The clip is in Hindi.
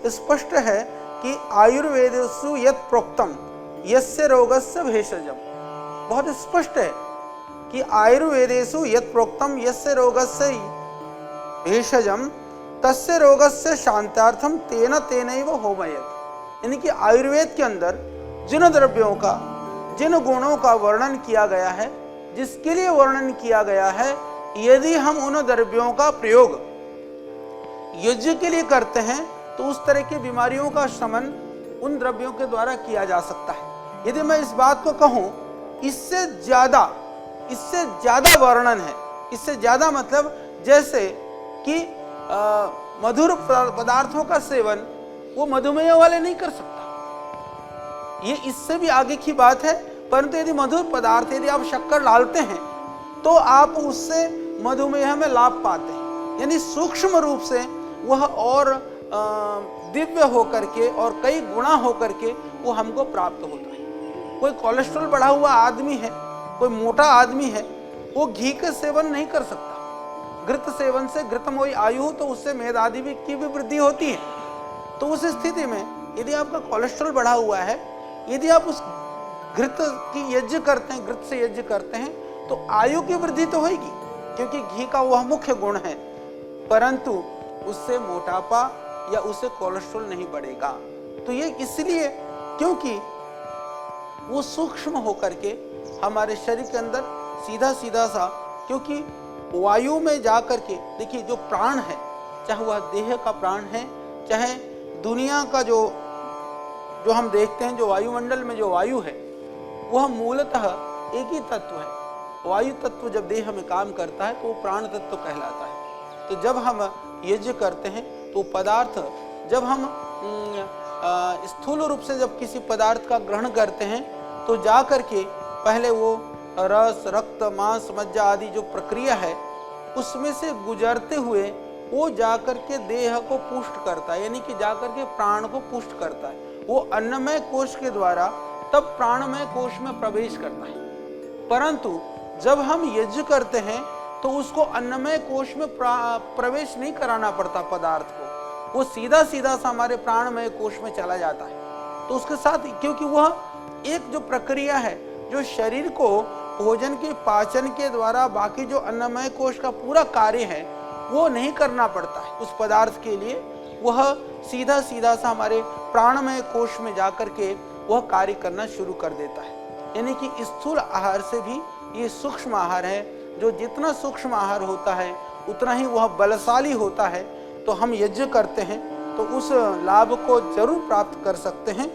स्पष्ट है कि आयुर्वेदेषु यत् प्रोक्तम यस्य रोगस्य भेषजम, बहुत स्पष्ट है कि आयुर्वेदेषु यत् प्रोक्तम यस्य रोगस्य भेषजम तस्य रोगस्य शांत्यार्थम तेन तेनैव होमयेत्। यानी कि आयुर्वेद के अंदर जिन द्रव्यों का, जिन गुणों का वर्णन किया गया है, जिसके लिए वर्णन किया गया है, यदि हम उन द्रव्यों का प्रयोग यज्ञ के लिए करते हैं तो उस तरह की बीमारियों का शमन उन द्रव्यों के द्वारा किया जा सकता है। यदि मैं इस बात को कहूं, इससे ज्यादा वर्णन है, इससे ज्यादा मतलब जैसे कि मधुर पदार्थों का सेवन वो मधुमेह वाले नहीं कर सकता, ये इससे भी आगे की बात है। परंतु यदि मधुर पदार्थ, यदि आप शक्कर डालते हैं तो आप उससे मधुमेह में लाभ पाते हैं। यानी सूक्ष्म रूप से वह और दिव्य होकर के और कई गुणा होकर के वो हमको प्राप्त होता है। कोई कोलेस्ट्रॉल बढ़ा हुआ आदमी है, कोई मोटा आदमी है, वो घी का सेवन नहीं कर सकता। घृत सेवन से घृतमोही आयु, तो उससे मेद आदि की भी वृद्धि होती है। तो उस स्थिति में यदि आपका कोलेस्ट्रॉल बढ़ा हुआ है, यदि आप उस घृत की यज्ञ करते हैं, घृत से यज्ञ करते हैं, तो आयु की वृद्धि तो होगी क्योंकि घी का वह मुख्य गुण है, परंतु उससे मोटापा या उससे कोलेस्ट्रॉल नहीं बढ़ेगा। तो ये इसलिए क्योंकि वो सूक्ष्म होकर के हमारे शरीर के अंदर सीधा सीधा सा, क्योंकि वायु में जा करके देखिए जो प्राण है, चाहे वह देह का प्राण है, चाहे दुनिया का जो हम देखते हैं, जो वायुमंडल में जो वायु है, वह मूलतः एक ही तत्व है। वायु तत्व जब देह में काम करता है तो वो प्राण तत्व कहलाता है। तो जब हम यज्ञ करते हैं तो पदार्थ, जब हम स्थूल रूप से जब किसी पदार्थ का ग्रहण करते हैं तो जा करके पहले वो रस, रक्त, मांस, मज्जा आदि जो प्रक्रिया है उसमें से गुजरते हुए वो जाकर के देह को पुष्ट करता है, यानी कि जाकर के प्राण को पुष्ट करता है। वो अन्नमय कोश के द्वारा तब प्राणमय कोश में प्रवेश करता है। परंतु जब हम यज्ञ करते हैं तो उसको अन्नमय कोश में प्रवेश नहीं कराना पड़ता पदार्थ को, वो सीधा सीधा सा हमारे प्राणमय कोश में चला जाता है। तो उसके साथ, क्योंकि वह एक जो प्रक्रिया है जो शरीर को भोजन के पाचन के द्वारा बाकी जो अन्नमय कोश का पूरा कार्य है वो नहीं करना पड़ता है उस पदार्थ के लिए, वह सीधा सीधा सा हमारे प्राणमय कोश में जाकर के वह कार्य करना शुरू कर देता है। यानी कि स्थूल आहार से भी ये सूक्ष्म आहार है, जो जितना सूक्ष्म आहार होता है उतना ही वह बलशाली होता है। तो हम यज्ञ करते हैं तो उस लाभ को जरूर प्राप्त कर सकते हैं।